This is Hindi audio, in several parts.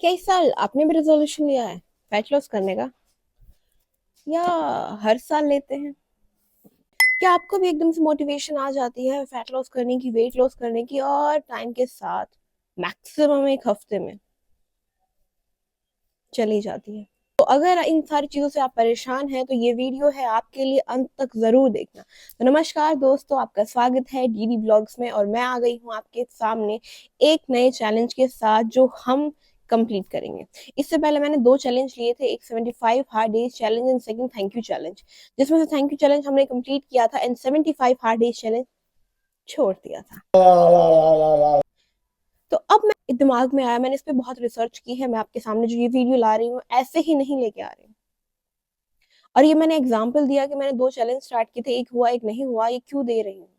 क्या इस साल आपने भी रेजोल्यूशन लिया है फैट लॉस करने का, या हर साल लेते हैं? क्या आपको भी एकदम से मोटिवेशन आ जाती है फैट लॉस करने की, वेट लॉस करने की, और टाइम के साथ मैक्सिमम एक हफ्ते में चली जाती है? तो अगर इन सारी चीजों से आप परेशान हैं तो ये वीडियो है आपके लिए, अंत तक जरूर देखना। तो नमस्कार दोस्तों, आपका स्वागत है डीडी ब्लॉग्स में, और मैं आ गई हूँ आपके सामने एक नए चैलेंज के साथ जो हम कंप्लीट करेंगे। इससे पहले मैंने 2 चैलेंज लिए थे, एक 75 hard days challenge and second thank you challenge, जिसमें से थैंक यू चैलेंज हमने कंप्लीट किया था एंड 75 हार्ड डेज चैलेंज छोड़ दिया था। तो अब मैं दिमाग में आया, मैंने इस पे बहुत रिसर्च की है, मैं आपके सामने जो ये वीडियो ला रही हूँ ऐसे ही नहीं लेके आ रही हूँ। और ये मैंने एग्जाम्पल दिया कि मैंने 2 चैलेंज स्टार्ट किए थे, एक हुआ एक नहीं हुआ, ये क्यों दे रही हूँ?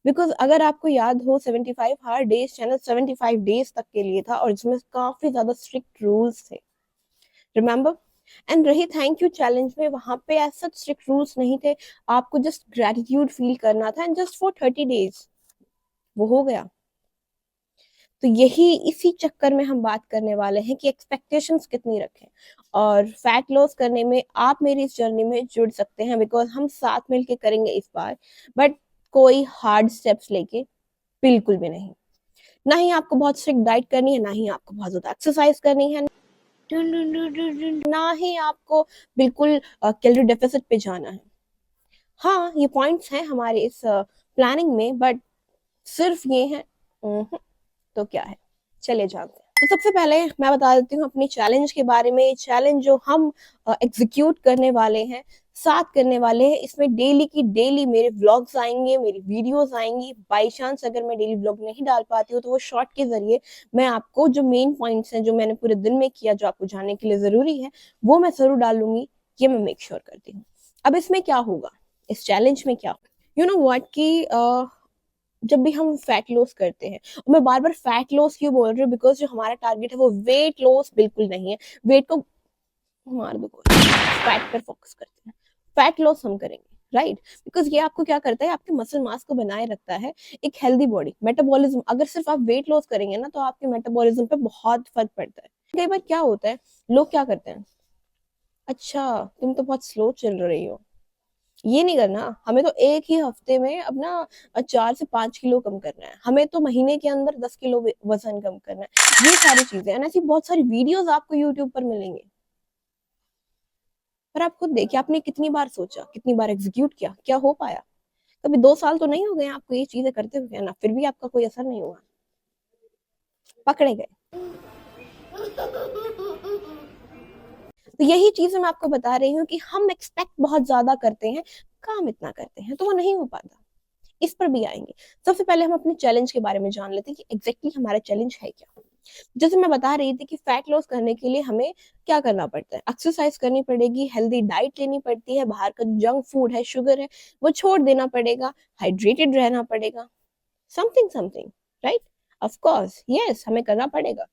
बिकॉज अगर आपको याद हो 75 हार्ड डेज चैनल 75 डेज तक के लिए था और इसमें काफी ज्यादा स्ट्रिक्ट रूल्स थे, रिमेम्बर? एंड रही थैंक यू चैलेंज में, वहां पे ऐसा स्ट्रिक्ट रूल्स नहीं थे, आपको जस्ट ग्रेटिट्यूड फील करना था एंड जस्ट फॉर 30 डेज वो हो गया। तो यही इसी चक्कर में हम बात करने वाले हैं कि एक्सपेक्टेशंस कितनी रखें, और फैट लॉस करने में आप मेरी इस जर्नी में जुड़ सकते हैं, बिकॉज हम साथ मिलके करेंगे इस बार। बट कोई हार्ड स्टेप्स लेके बिल्कुल भी नहीं। ना ही आपको बहुत स्ट्रिक्ट डाइट करनी है, ना ही आपको बहुत ज्यादा एक्सरसाइज करनी है, ना ही आपको बिल्कुल कैलोरी डेफिसिट पे जाना है। हाँ, ये पॉइंट्स हैं हमारे इस प्लानिंग में, बट सिर्फ ये है। तो क्या है, चले जानते हैं। तो सबसे पहले मैं बता देती हूँ अपनी चैलेंज के बारे में। चैलेंज जो हम एग्जीक्यूट करने वाले हैं, साथ करने वाले हैं, इसमें डेली की डेली मेरे व्लॉग्स आएंगे, मेरी वीडियोस आएंगी। बाई चांस अगर मैं डेली व्लॉग नहीं डाल पाती हूँ तो वो शॉर्ट के जरिए मैं आपको जो मेन पॉइंट्स हैं जो मैंने पूरे दिन में किया, जो आपको जानने के लिए जरूरी है, वो मैं जरूर डालूंगी। ये मैं मेक श्योर करती हूँ। अब इसमें क्या होगा, इस चैलेंज में क्या, यू नो व्हाट की जब भी हम फैट लॉस करते हैं, और मैं बार बार फैट लॉस क्यों बोल रही हूँ, बिकॉज जो हमारा टारगेट है वो वेट लॉस बिल्कुल नहीं है। वेट को मार दो, फैट पर फोकस करते हैं। फैट लॉस हम करेंगे, राइट? बिकॉज ये आपको क्या करता है, आपके मसल मास को बनाए रखता है, एक हेल्दी बॉडी, मेटाबॉलिज्म। अगर सिर्फ आप वेट लॉस करेंगे ना तो आपके मेटाबॉलिज्म पे बहुत फर्क पड़ता है। कई बार क्या होता है, लोग क्या करते हैं, अच्छा तुम तो बहुत स्लो चल रही हो, ये नहीं करना। हमें तो एक ही हफ्ते में अपना 4 से 5 किलो कम करना है, हमें तो महीने के अंदर 10 किलो वजन कम करना है। ये सारी चीजें हैं, ऐसी बहुत सारी वीडियोस आपको यूट्यूब पर मिलेंगे। पर आप खुद देखिए, आपने कितनी बार सोचा, कितनी बार एग्जीक्यूट किया, क्या हो पाया? कभी 2 साल तो नहीं हो गए आपको ये चीजें करते हुए ना, फिर भी आपका कोई असर नहीं हुआ, पकड़े गए। तो यही चीजें मैं आपको बता रही हूँ कि हम एक्सपेक्ट बहुत ज्यादा करते हैं, काम इतना करते हैं तो वो नहीं हो पाता। इस पर भी आएंगे। सबसे पहले हम अपने चैलेंज के बारे में जान लेते हैं कि एग्जैक्टली हमारा चैलेंज है क्या। जैसे मैं बता रही थी कि फैट लॉस करने के लिए हमें क्या करना पड़ता है, एक्सरसाइज करनी पड़ेगी, हेल्दी डाइट लेनी पड़ती है, बाहर का जंक फूड है, शुगर है, वो छोड़ देना पड़ेगा, हाइड्रेटेड रहना पड़ेगा, something something, right? Of course yes, हमें करना पड़ेगा।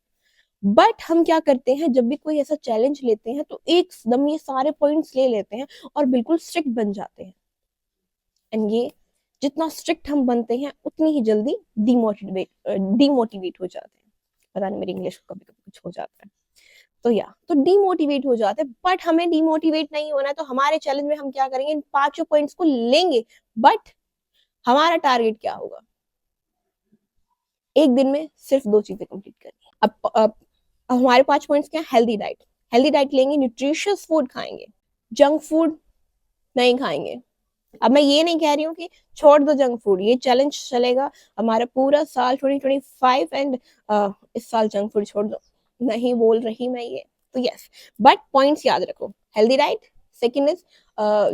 बट हम क्या करते हैं, जब भी कोई ऐसा चैलेंज लेते हैं तो एकदम ये सारे पॉइंट्स ले लेते हैं और बिल्कुल स्ट्रिक्ट बन जाते हैं। एंड ये, जितना स्ट्रिक्ट हम बनते हैं उतनी ही जल्दी डिमोटिवेट हो जाते हैं। पता नहीं मेरी इंग्लिश को कभी कभी कुछ हो जाता है। तो डिमोटिवेट हो जाते हैं। बट हमें डिमोटिवेट नहीं होना है, तो हमारे चैलेंज में हम क्या करेंगे, इन 5 पॉइंट्स को लेंगे। बट हमारा टारगेट क्या होगा, एक दिन में सिर्फ 2 चीजें कंप्लीट करनी। अब हमारे 5 पॉइंट्स क्या, हेल्दी डाइट। हेल्दी डाइट लेंगे, न्यूट्रिशियस फूड खाएंगे, जंक फूड नहीं खाएंगे। अब मैं ये नहीं कह रही हूँ कि छोड़ दो जंक फूड, ये चैलेंज चलेगा हमारा पूरा साल 2025, एंड इस साल जंक फूड छोड़ दो, नहीं बोल रही मैं ये। तो यस, बट पॉइंट्स याद रखो, healthy diet, second is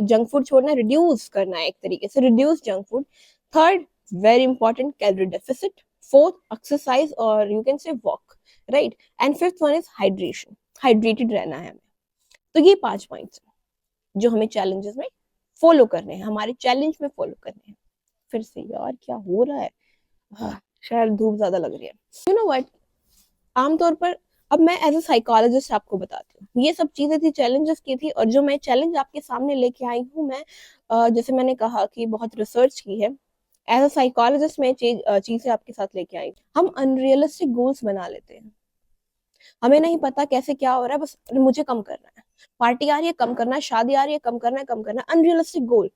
junk food छोड़ना, रिड्यूस करना है, एक तरीके से reduce junk food. Third, very important, calorie deficit. Fourth, exercise और you can say walk, right? And fifth one is hydration, hydrated रहना है हमें। तो ये 5 पॉइंट्स जो हमें चैलेंजेस में फॉलो करने हैं, हमारे चैलेंज में फॉलो करने हैं। फिर से यार क्या हो रहा है, हाँ, शायद धूप ज्यादा लग रही है। यू नो व्हाट, आमतौर पर, अब मैं एज अ साइकोलॉजिस्ट आपको बताती हूँ, ये सब चीजें थी, चैलेंजेस की थी, और जो मैं चैलेंज आपके सामने लेके आई हूँ, मैं जैसे मैंने कहा कि बहुत रिसर्च की है, एज अ साइकोलॉजिस्ट मैं चीजें आपके साथ लेके आई। हम अनरियलिस्टिक गोल्स बना लेते हैं, हमें नहीं पता कैसे क्या हो रहा है, बस मुझे कम करना है, पार्टी आ रही है कम करना है, शादी आ रही है कम करना है, कम करना है, अनरियलिस्टिक गोल।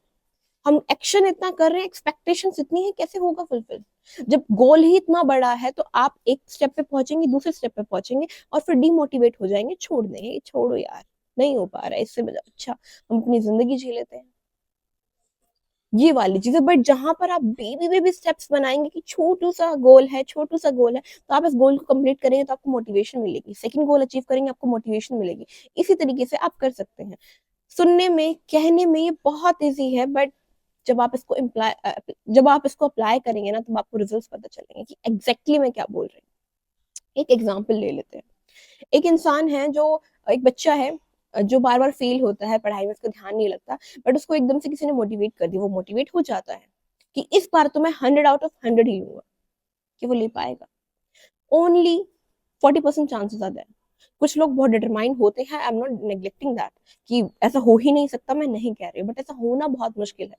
हम एक्शन इतना कर रहे हैं, एक्सपेक्टेशंस इतनी है, कैसे होगा फुलफिल? जब गोल ही इतना बड़ा है तो आप एक स्टेप पे पहुंचेंगे, दूसरे स्टेप पे पहुंचेंगे और फिर डिमोटिवेट हो जाएंगे, छोड़ देंगे, छोड़ो यार नहीं हो पा रहा है, इससे अच्छा हम अपनी जिंदगी जी लेते हैं। ये वाली चीजें। बट जहां पर आप बेबी बेबी स्टेप्स बनाएंगे कि छोटू सा गोल है, छोटू सा गोल है, तो आप इस गोल को कंप्लीट करेंगे तो आपको मोटिवेशन मिलेगी, सेकंड गोल अचीव करेंगे आपको मोटिवेशन मिलेगी। इसी तरीके से आप कर सकते हैं। सुनने में कहने में ये बहुत इजी है, बट जब आप इसको जब आप इसको अप्लाई करेंगे ना, तब आपको रिजल्ट्स पता चलेंगे कि एग्जैक्टली मैं क्या बोल रही हूँ। एक एग्जांपल ले लेते हैं। एक इंसान है जो, एक बच्चा है जो बार बार फेल होता है पढ़ाई में, उसका ध्यान नहीं लगता, बट उसको एकदम से किसी ने मोटिवेट कर दिया, वो मोटिवेट हो जाता है कि इस बार तो मैं 100 आउट ऑफ 100 ही लूंगा, कि वो ले पाएगा। ओनली 40% चांसेस आते हैं। कुछ लोग बहुत डिटरमाइंड होते हैं, I am not neglecting that कि ऐसा हो ही नहीं सकता, मैं नहीं कह रही हूँ, बट ऐसा होना बहुत मुश्किल है।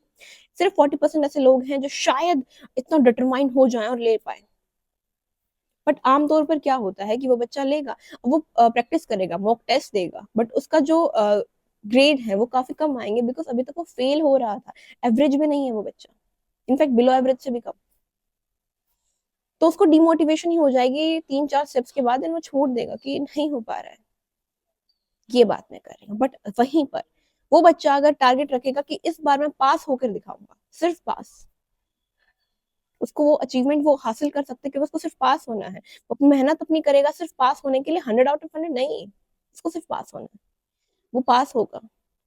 सिर्फ 40% ऐसे लोग हैं जो शायद इतना डिटरमाइंड हो जाएं और ले पाए। बट आमतौर पर क्या होता है कि वो बच्चा लेगा, वो प्रैक्टिस करेगा, मॉक टेस्ट देगा, बट उसका जो ग्रेड है वो काफी कम आएंगे, बिकॉज अभी तक वो फेल हो रहा था, एवरेज में नहीं है वो बच्चा, इनफैक्ट बिलो एवरेज से भी कम। तो उसको डिमोटिवेशन ही हो जाएगी 3-4 स्टेप्स के बाद, एंड वो छोड़ देगा कि नहीं हो पा रहा है। ये बात मैं कर रही हूँ। बट वहीं पर वो बच्चा अगर टारगेट रखेगा कि इस बार मैं पास होकर दिखाऊंगा, सिर्फ पास, उसको वो अचीवमेंट वो हासिल कर सकते हैं कि उसको सिर्फ पास होना है। वो अपनी मेहनत अपनी करेगा सिर्फ पास होने के लिए, 100 आउट ऑफ 100 नहीं, उसको सिर्फ पास होना है। वो पास होगा,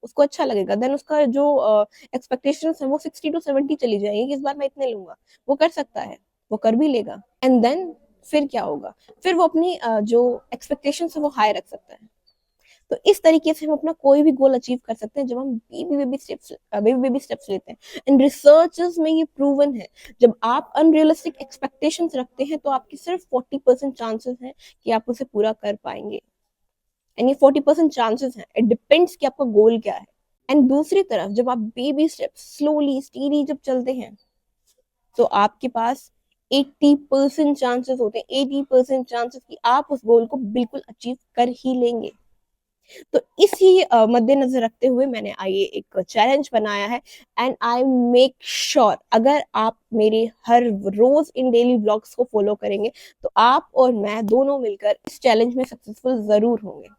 उसको अच्छा लगेगा, देन उसका जो एक्सपेक्टेशंस है वो 60 to 70 चली जाएंगी कि इस बार मैं इतने लूंगा। वो कर सकता है, वो कर भी लेगा, एंड देन फिर क्या होगा, फिर वो अपनी जो एक्सपेक्टेशंस है वो हाई रख सकता है। तो इस तरीके से हम अपना कोई भी गोल अचीव कर सकते हैं जब हम बेबी बेबी स्टेप्स लेते हैं। एंड रिसर्चेस में ये प्रूवन है, जब आप अनरियलिस्टिक एक्सपेक्टेशंस रखते हैं तो आपकी सिर्फ 40% चांसेस हैं कि आप उसे पूरा कर पाएंगे। एंड ये 40% चांसेस हैं, इट डिपेंड्स कि आपका गोल क्या है। एंड दूसरी तरफ जब आप बेबी स्टेप्स स्लोली स्टीडी जब चलते हैं, तो आपके पास 80% चांसेस होते हैं, 80% चांसेस कि आप उस गोल को बिल्कुल अचीव कर ही लेंगे। तो इसी मद्देनजर रखते हुए मैंने आइए एक चैलेंज बनाया है, एंड आई मेक श्योर अगर आप मेरे हर रोज इन डेली ब्लॉग्स को फॉलो करेंगे तो आप और मैं दोनों मिलकर इस चैलेंज में सक्सेसफुल जरूर होंगे।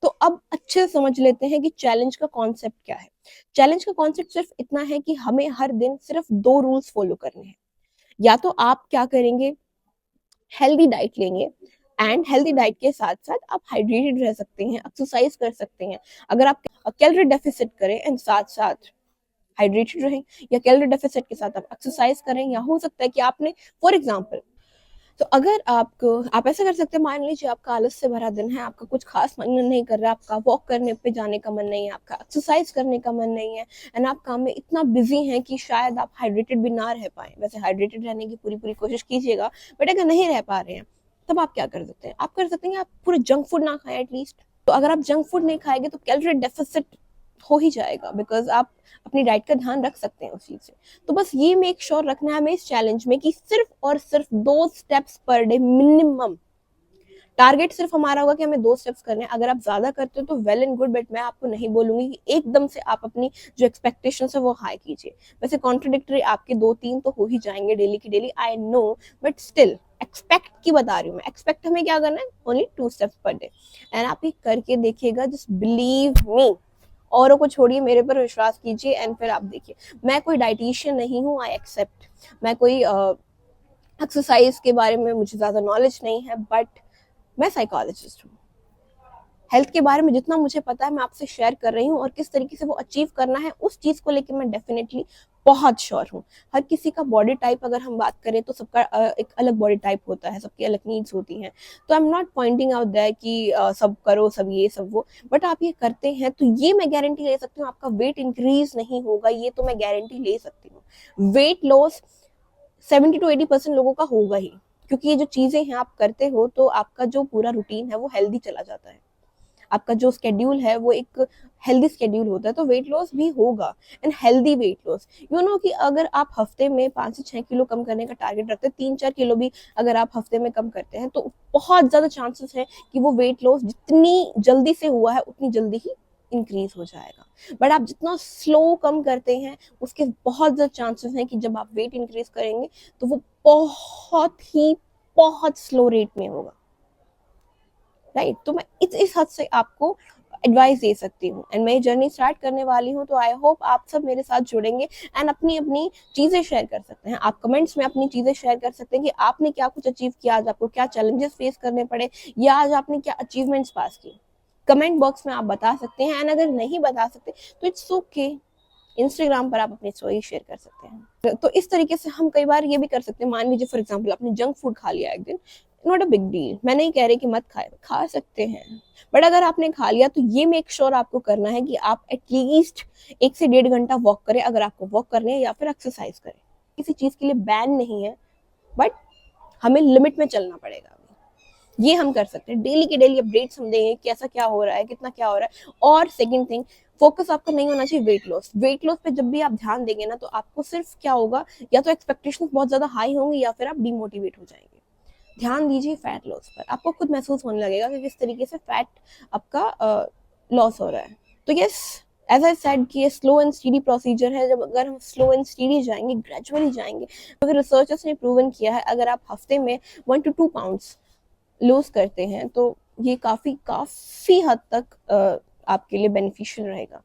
तो अब अच्छे से समझ लेते हैं कि चैलेंज का कॉन्सेप्ट क्या है। चैलेंज का कॉन्सेप्ट सिर्फ इतना है कि हमें हर दिन सिर्फ 2 रूल्स फॉलो करने हैं। या तो आप क्या करेंगे, हेल्दी डाइट लेंगे, एंड हेल्दी डाइट के साथ साथ आप हाइड्रेटेड रह सकते हैं, एक्सरसाइज कर सकते हैं। अगर आप कैलोरी डेफिसिट करें एंड साथ साथ हाइड्रेटेड रहें, या कैलोरी डेफिसिट के साथ आप एक्सरसाइज करें, या हो सकता है कि आपने फॉर एग्जाम्पल, तो अगर आपको, आप ऐसा कर सकते हैं, मान लीजिए आपका आलस से भरा दिन है, आपका कुछ खास मन नहीं कर रहा, आपका वॉक करने पे जाने का मन नहीं है, आपका एक्सरसाइज करने का मन नहीं है, एंड आप काम में इतना बिजी हैं कि शायद आप हाइड्रेटेड भी ना रह पाए। वैसे हाइड्रेटेड रहने की पूरी पूरी कोशिश कीजिएगा, बट अगर नहीं रह पा रहे हैं तब आप क्या कर सकते हैं, आप कर सकते हैं आप पूरा जंक फूड ना खाएं एटलीस्ट। तो अगर आप जंक फूड नहीं खाएंगे तो कैलोरी डेफिसिट हो ही जाएगा, बिकॉज आप अपनी डाइट का ध्यान रख सकते हैं उस चीज से। तो बस ये मेक श्योर रखना है हमें इस चैलेंज में कि सिर्फ और सिर्फ 2 steps per day minimum. Target सिर्फ हमारा होगा कि हमें 2 स्टेप्स करने हैं। अगर आप ज्यादा करते हो तो वेल एंड गुड, बट मैं आपको नहीं बोलूंगी कि एकदम से आप अपनी जो एक्सपेक्टेशन है वो हाई कीजिए। वैसे कॉन्ट्रोडिक्टरी आपके 2-3 तो हो ही जाएंगे डेली की daily, I know, but still expect की बता रही हूँ मैं। एक्सपेक्ट हमें क्या करना है, only 2 steps per day, and आप ये करके देखिएगा, जस्ट बिलीव मी। औरों को छोड़िए, मेरे पर विश्वास कीजिए, एंड फिर आप देखिए। मैं कोई डाइटिशियन नहीं हूँ, आई एक्सेप्ट, मैं कोई एक्सरसाइज के बारे में मुझे ज्यादा नॉलेज नहीं है, बट मैं साइकोलॉजिस्ट हूँ। हेल्थ के बारे में जितना मुझे पता है मैं आपसे शेयर कर रही हूँ, और किस तरीके से वो अचीव करना है उस चीज को लेकर मैं डेफिनेटली बहुत श्योर हूँ। हर किसी का बॉडी टाइप अगर हम बात करें तो सबका एक अलग बॉडी टाइप होता है, सबकी अलग नीड्स होती हैं। तो I am not pointing out that कि सब करो, सब ये सब वो, बट आप ये करते हैं तो ये मैं गारंटी ले सकती हूँ आपका वेट इंक्रीज नहीं होगा, ये तो मैं गारंटी ले सकती हूँ। वेट लॉस 70 to 80% लोगों का होगा ही, क्योंकि ये जो चीजें हैं आप करते हो तो आपका जो पूरा रूटीन है वो हेल्दी चला जाता है। आपका जो स्केड्यूल है वो एक हेल्दी स्केड्यूल होता है, तो वेट लॉस भी होगा, and healthy weight loss. You know कि अगर आप हफ्ते में 5 से 6 किलो कम करने का टारगेट रखते हैं, 3-4 किलो भी अगर आप हफ्ते में कम करते हैं, तो बहुत ज़्यादा चांसेस है कि वो वेट लॉस जितनी जल्दी से हुआ है उतनी जल्दी ही इंक्रीज हो जाएगा। बट आप जितना स्लो कम करते हैं, उसके बहुत ज़्यादा चांसेस हैं कि जब आप वेट इंक्रीज करेंगे तो वो बहुत स्लो रेट में होगा, राइट। तो मैं इस हद से आपको एडवाइस दे सकती हूँ, एंड मैं जर्नी स्टार्ट करने वाली हूँ, तो आई होप आप सब मेरे साथ जुड़ेंगे एंड अपनी अपनी चीज़ें शेयर कर सकते हैं। आप कमेंट्स में अपनी चीज़ें शेयर कर सकते हैं कि आपने क्या कुछ अचीव किया, आज आपको क्या चैलेंजेस फेस करने पड़े, या आज आपने क्या अचीवमेंट्स पास की। कमेंट बॉक्स में आप बता सकते हैं, एंड अगर नहीं बता सकते तो इट्स ओके, इंस्टाग्राम पर आप अपनी स्टोरी शेयर कर सकते हैं। तो इस तरीके से हम कई बार ये भी कर सकते हैं, मान लीजिए फॉर एग्जांपल आपने जंक फूड खा लिया एक दिन, नॉट अ बिग डील, मैं नहीं कह रही कि मत खाए, खा सकते हैं, बट अगर आपने खा लिया तो ये मेक श्योर आपको करना है कि आप एटलीस्ट 1 से 1.5 घंटा वॉक करें, अगर आपको वॉक करनी है, या फिर एक्सरसाइज करें। किसी चीज के लिए बैन नहीं है, बट हमें लिमिट में चलना पड़ेगा। ये हम कर सकते हैं, डेली के डेली अपडेट्स हम देंगे कैसा क्या हो रहा है, कितना क्या हो रहा है। और सेकंड थिंग, फोकस आपका नहीं होना चाहिए वेट लॉस। वेट लॉस पे जब भी आप ध्यान देंगे ना, तो आपको सिर्फ क्या होगा, या तो एक्सपेक्टेशंस बहुत ज्यादा हाई होंगी, या फिर आप डिमोटिवेट हो जाएंगे। ध्यान दीजिए फैट लॉस पर, आपको खुद महसूस होने लगेगा कि किस तरीके से फैट आपका लॉस हो रहा है। तो यस, एज आई सेड कि ये स्लो एंड स्टीडी प्रोसीजर है। जब अगर हम स्लो एंड स्टीडी जाएंगे, ग्रेजुअली जाएंगे, तो फिर रिसर्चर्स ने प्रूवन किया है, अगर आप हफ्ते में 1 to 2 पाउंड्स लूज करते हैं, तो ये काफी हद तक आपके लिए बेनिफिशियल रहेगा।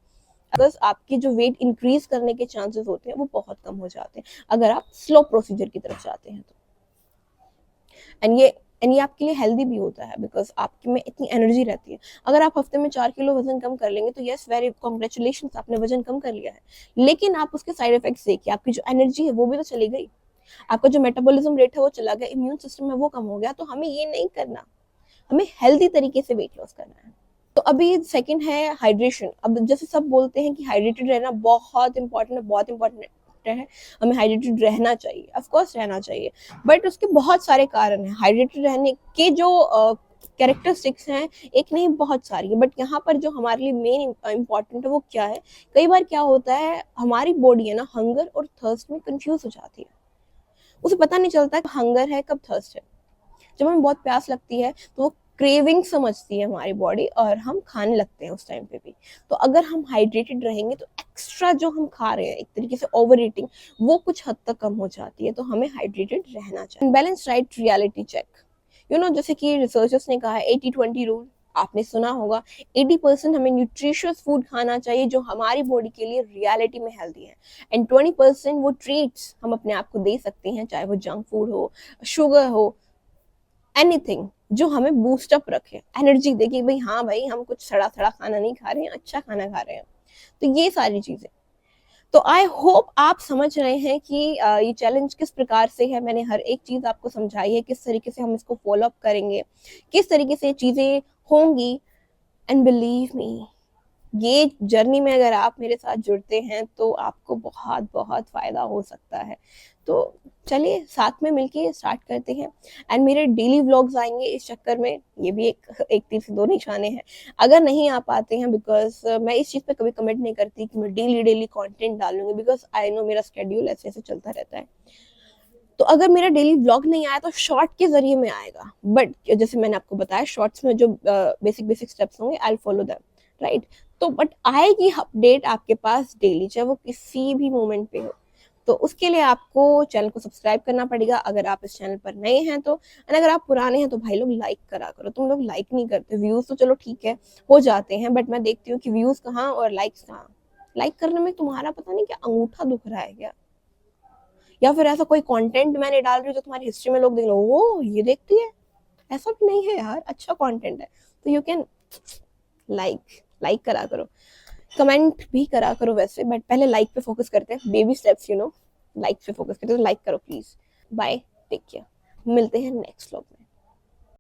अगर आपके जो वेट इंक्रीज करने के चांसेस होते हैं वो बहुत कम हो जाते हैं, अगर आप स्लो प्रोसीजर की तरफ जाते हैं तो। एंड ये आपके लिए हेल्दी भी होता है, बिकॉज आपके में इतनी एनर्जी रहती है। अगर आप हफ्ते में 4 किलो वजन कम कर लेंगे, तो यस, वेरी कॉन्ग्रेचुलेशन, आपने वजन कम कर लिया है, लेकिन आप उसके साइड इफेक्ट्स देखिए, आपकी जो एनर्जी है वो भी तो चली गई, आपका जो मेटाबॉलिज्म रेट है वो चला गया, इम्यून सिस्टम है वो कम हो गया। तो हमें ये नहीं करना, हमें हेल्दी तरीके से वेट लॉस करना है। तो अभी सेकंड है हाइड्रेशन। अब जैसे सब बोलते हैं कि हाइड्रेटेड रहना बहुत इंपॉर्टेंट है, बहुत इंपॉर्टेंट है, हमें हाइड्रेटेड रहना चाहिए, ऑफ कोर्स रहना चाहिए, बट उसके बहुत सारे कारण हैं। हाइड्रेटेड रहने के जो कैरेक्टरिस्टिक्स हैं, एक नहीं बहुत सारी है, बट यहाँ पर जो हमारे लिए मेन इंपॉर्टेंट है वो क्या है, कई बार क्या होता है, हमारी बॉडी है ना हंगर और थर्स्ट में कंफ्यूज हो जाती है, उसे पता नहीं चलता हंगर है कब थर्स्ट है। जब हमें बहुत प्यास लगती है तो वो क्रेविंग समझती है हमारी बॉडी, और हम खाने लगते हैं उस टाइम पे भी। तो अगर हम हाइड्रेटेड रहेंगे तो एक्स्ट्रा जो हम खा रहे हैं, एक तरीके से ओवर ईटिंग, वो कुछ हद तक कम हो जाती है। तो हमें हाइड्रेटेड रहना चाहिए। Balance diet reality check, you know, जैसे कि रिसर्चर्स ने कहा है 80-20 रूल, आपने सुना होगा। 80% हमें न्यूट्रिशियस फूड खाना चाहिए जो हमारी बॉडी के लिए रियलिटी में हेल्दी है, एंड 20% वो ट्रीट्स हम अपने आप को दे सकते हैं, चाहे वो जंक फूड हो, शुगर हो, एनीथिंग जो हमें बूस्टअप रखे, एनर्जी दे कि भाई हाँ भाई, हम कुछ सड़ा सड़ा खाना नहीं खा रहे हैं, अच्छा खाना खा रहे हैं। तो ये सारी चीजें, तो आई होप आप समझ रहे हैं कि ये चैलेंज किस प्रकार से है। मैंने हर एक चीज आपको समझाई है, किस तरीके से हम इसको फॉलो अप करेंगे, किस तरीके से चीजें होंगी। एंड बिलीव मी, ये जर्नी में अगर आप मेरे साथ जुड़ते हैं तो आपको बहुत बहुत फायदा हो सकता है। तो चलिए साथ में मिलके स्टार्ट करते हैं, एंड मेरे डेली व्लॉग्स आएंगे इस चक्कर में, ये भी एक तीर से दो निशाने हैं। अगर नहीं आ पाते हैं, बिकॉज मैं इस चीज़ पे कभी कमेंट नहीं करती कि मैं डेली कंटेंट डालूंगी, बिकॉज आई नो मेरा स्केड्यूल ऐसे ऐसे चलता रहता है। तो अगर मेरा डेली व्लॉग नहीं आया तो शॉर्ट के जरिए में आएगा, बट जैसे मैंने आपको बताया शॉर्ट्स में जो बेसिक स्टेप्स होंगे I will follow them, right. तो बट आएगी अपडेट आपके पास डेली, चाहे वो किसी भी मोमेंट पे हो। तो उसके लिए आपको चैनल को सब्सक्राइब करना पड़ेगा, अगर आप इस चैनल पर नए हैं तो, और अगर आप पुराने हैं तो भाई लोग लाइक करा करो। तुम लोग लाइक नहीं करते, व्यूज तो चलो ठीक है हो जाते हैं, बट मैं देखती हूँ कि व्यूज कहाँ और लाइक्स कहाँ। लाइक करने में तुम्हारा पता नहीं क्या अंगूठा दुख रहा है क्या, या फिर ऐसा कोई कंटेंट मैंने डाल रही हूँ जो तुम्हारी हिस्ट्री में लोग देख लो ओ ये देखती है, ऐसा भी नहीं है यार, अच्छा कंटेंट है तो यू कैन लाइक करा करो, कमेंट भी करा करो वैसे, बट पहले लाइक पे फोकस करते हैं, baby steps you know, like पे फोकस करते हैं, तो लाइक करो प्लीज। बाय, टेक केयर, मिलते हैं नेक्स्ट व्लॉग में।